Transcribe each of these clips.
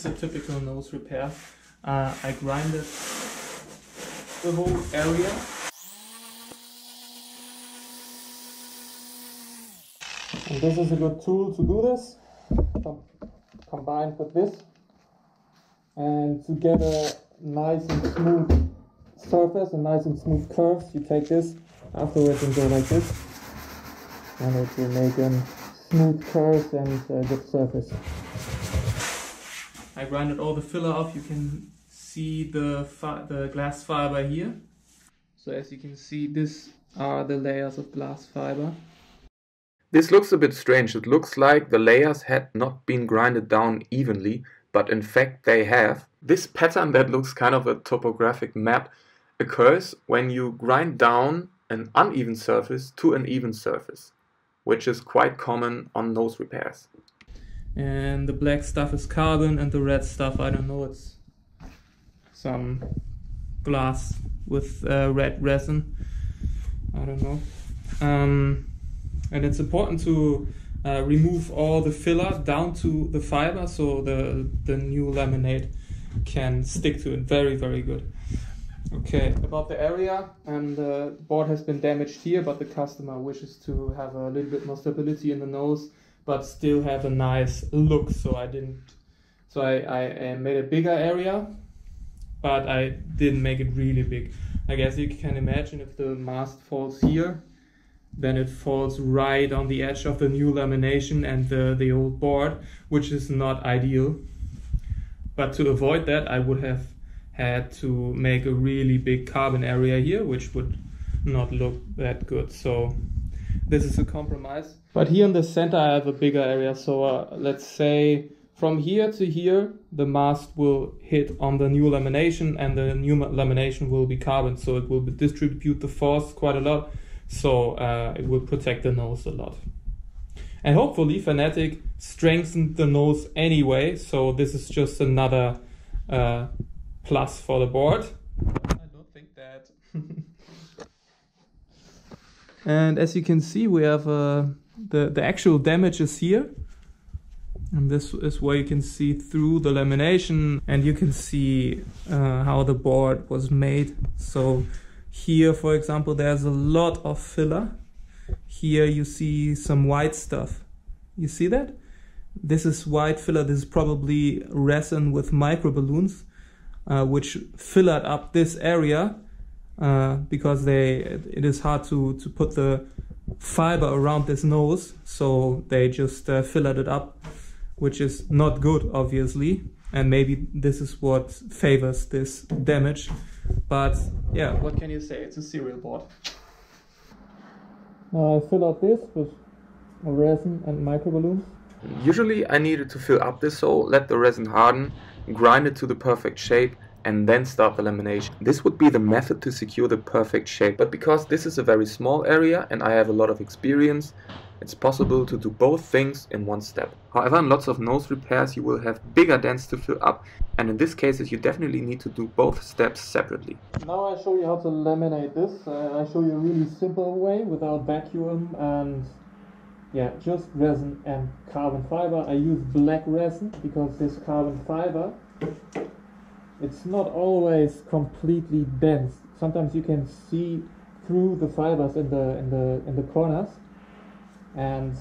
is a typical nose repair. I grinded the whole area. And this is a good tool to do this, combined with this. And to get a nice and smooth surface and nice and smooth curves, you take this afterwards and go like this. And it will make a smooth curves and a good surface. I grinded all the filler off. You can see the glass fiber here. So as you can see, these are the layers of glass fiber. This looks a bit strange. It looks like the layers had not been grinded down evenly, but in fact they have. This pattern that looks kind of a topographic map occurs when you grind down an uneven surface to an even surface, which is quite common on nose repairs. And the black stuff is carbon and the red stuff, I don't know, it's some glass with red resin, I don't know. And it's important to remove all the filler down to the fiber so the new laminate can stick to it very, very good. Okay, about the area, and the board has been damaged here, but the customer wishes to have a little bit more stability in the nose, but still have a nice look. So I made a bigger area, but I didn't make it really big. I guess you can imagine if the mast falls here, then it falls right on the edge of the new lamination and the old board, which is not ideal. But to avoid that, I would have had to make a really big carbon area here, which would not look that good. So this is a compromise. But here in the center I have a bigger area, so let's say from here to here the mast will hit on the new lamination, and the new lamination will be carbon, so it will distribute the force quite a lot, so it will protect the nose a lot. And hopefully Fanatic strengthened the nose anyway, so this is just another plus for the board. I don't think that. And as you can see, we have the actual damage is here, and this is where you can see through the lamination, and you can see how the board was made. So here, for example, there's a lot of filler. Here you see some white stuff. You see that? This is white filler. This is probably resin with micro balloons, which fillered up this area. Because it is hard to put the fiber around this nose, so they just fillered it up, which is not good, obviously, and maybe this is what favors this damage. But yeah, what can you say? It's a serial board. Now I fill out this with resin and micro balloons. Usually I needed to fill up this hole, let the resin harden, grind it to the perfect shape, and then start the lamination. This would be the method to secure the perfect shape, but because this is a very small area and I have a lot of experience, it's possible to do both things in one step. However, in lots of nose repairs you will have bigger dents to fill up, and in this case you definitely need to do both steps separately. Now I show you how to laminate this. I show you a really simple way without vacuum and yeah, just resin and carbon fiber. I use black resin because this carbon fiber, it's not always completely dense. Sometimes you can see through the fibers in the corners, and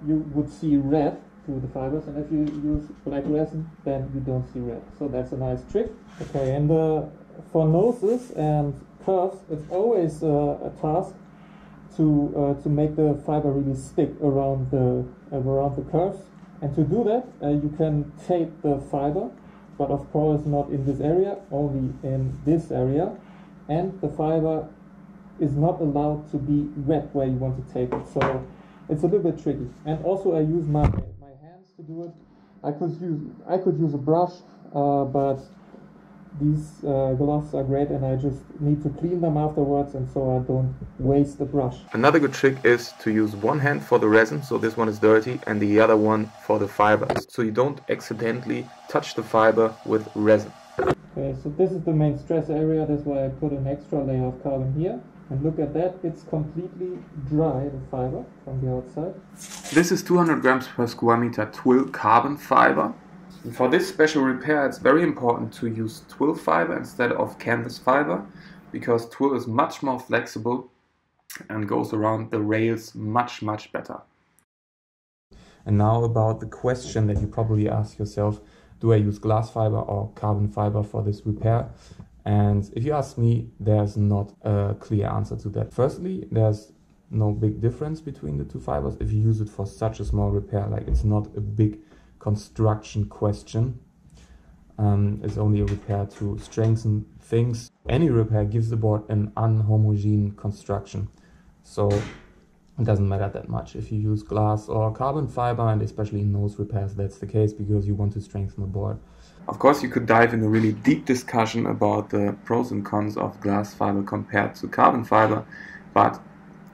you would see red through the fibers. And if you use black resin, then you don't see red. So that's a nice trick. Okay, and for noses and curves, it's always a task to make the fiber really stick around the curves. And to do that, you can tape the fiber, but of course not in this area, only in this area, and the fiber is not allowed to be wet where you want to tape it, so it's a little bit tricky. And also I use my hands to do it. I could use a brush, but these gloves are great, and I just need to clean them afterwards, and so I don't waste the brush. Another good trick is to use one hand for the resin, so this one is dirty, and the other one for the fibers, so you don't accidentally touch the fiber with resin. Okay, so this is the main stress area. That's why I put an extra layer of carbon here. And look at that, it's completely dry, the fiber from the outside. This is 200 grams per square meter twill carbon fiber. For this special repair, it's very important to use twill fiber instead of canvas fiber, because twill is much more flexible and goes around the rails much better. And now about the question that you probably ask yourself, do I use glass fiber or carbon fiber for this repair? And if you ask me, there's not a clear answer to that. Firstly, there's no big difference between the two fibers if you use it for such a small repair. Like, it's not a big construction question. It's only a repair to strengthen things. Any repair gives the board an unhomogeneous construction, so it doesn't matter that much if you use glass or carbon fiber, and especially in nose repairs that's the case because you want to strengthen the board. Of course, you could dive in a really deep discussion about the pros and cons of glass fiber compared to carbon fiber, but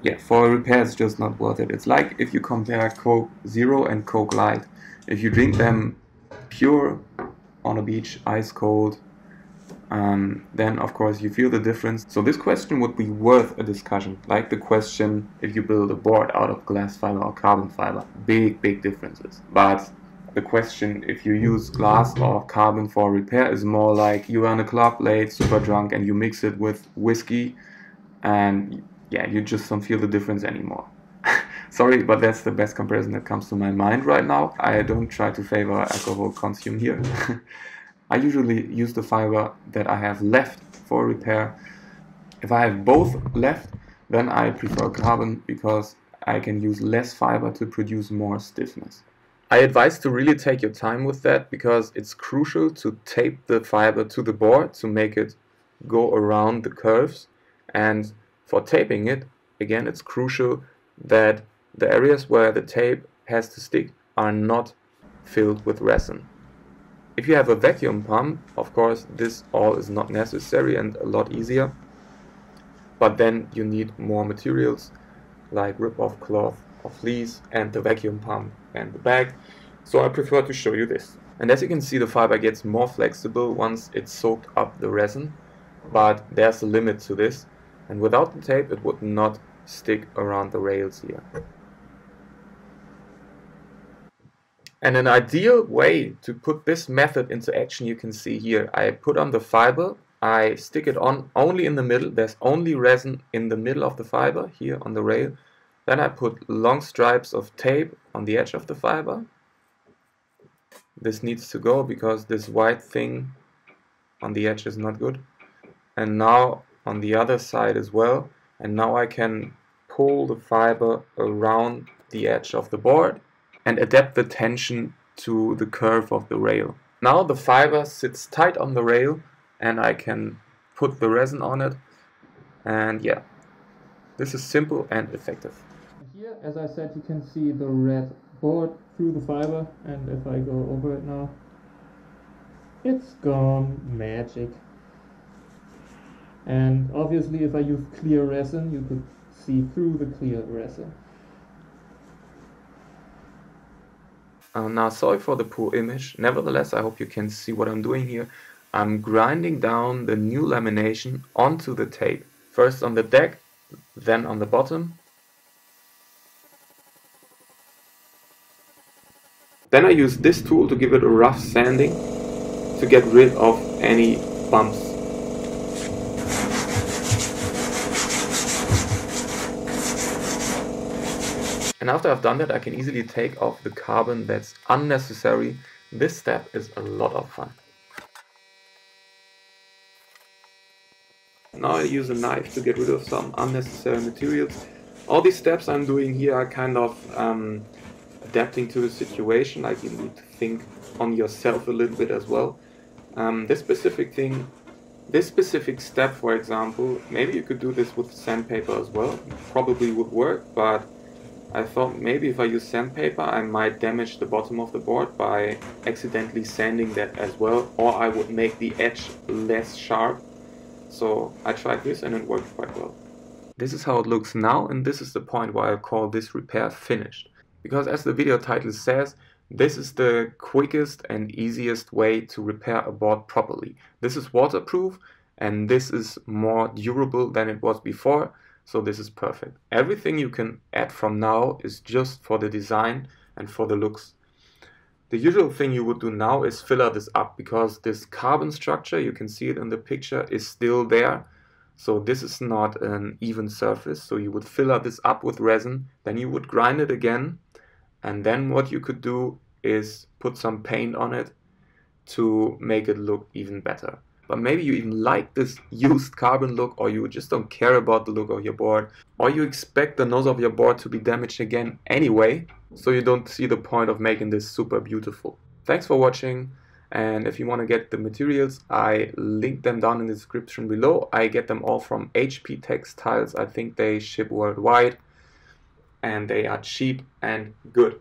yeah, for a repair it's just not worth it. It's like if you compare Coke Zero and Coke Light. If you drink them pure on a beach, ice cold, then of course you feel the difference. So this question would be worth a discussion, like the question if you build a board out of glass fiber or carbon fiber. Big differences. But the question if you use glass or carbon for repair is more like you are in a club late, super drunk, and you mix it with whiskey, and yeah, you just don't feel the difference anymore. Sorry, but that's the best comparison that comes to my mind right now. I don't try to favor alcohol consume here. I usually use the fiber that I have left for repair. If I have both left, then I prefer carbon because I can use less fiber to produce more stiffness. I advise to really take your time with that because it's crucial to tape the fiber to the board to make it go around the curves. And for taping it, again, it's crucial that the areas where the tape has to stick are not filled with resin. If you have a vacuum pump, of course, this all is not necessary and a lot easier. But then you need more materials like rip-off cloth or fleece and the vacuum pump and the bag. So I prefer to show you this. And as you can see, the fiber gets more flexible once it's soaked up the resin. But there's a limit to this. And without the tape, it would not stick around the rails here. And an ideal way to put this method into action, you can see here, I put on the fiber, I stick it on only in the middle, there's only resin in the middle of the fiber, here on the rail. Then I put long stripes of tape on the edge of the fiber. This needs to go because this white thing on the edge is not good. And now on the other side as well. And now I can pull the fiber around the edge of the board and adapt the tension to the curve of the rail. Now the fiber sits tight on the rail and I can put the resin on it, and yeah, this is simple and effective. Here, as I said, you can see the red board through the fiber, and if I go over it now, it's gone. Magic. And obviously if I use clear resin, you could see through the clear resin. Now, sorry for the poor image. Nevertheless, I hope you can see what I'm doing here. I'm grinding down the new lamination onto the tape. First on the deck, then on the bottom. Then I use this tool to give it a rough sanding to get rid of any bumps. And after I've done that, I can easily take off the carbon that's unnecessary. This step is a lot of fun. Now I use a knife to get rid of some unnecessary materials. All these steps I'm doing here are kind of adapting to the situation. Like, you need to think on yourself a little bit as well. This specific step, for example, maybe you could do this with sandpaper as well. Probably would work, but I thought maybe if I use sandpaper I might damage the bottom of the board by accidentally sanding that as well, or I would make the edge less sharp. So I tried this and it worked quite well. This is how it looks now, and this is the point why I call this repair finished. Because as the video title says, this is the quickest and easiest way to repair a board properly. This is waterproof and this is more durable than it was before. So this is perfect. Everything you can add from now is just for the design and for the looks. The usual thing you would do now is filler this up, because this carbon structure, you can see it in the picture, is still there. So this is not an even surface. So you would filler this up with resin, then you would grind it again, and then what you could do is put some paint on it to make it look even better. But maybe you even like this used carbon look, or you just don't care about the look of your board, or you expect the nose of your board to be damaged again anyway, so you don't see the point of making this super beautiful. Thanks for watching, and if you want to get the materials, I link them down in the description below. I get them all from HP Textiles. I think they ship worldwide, and they are cheap and good.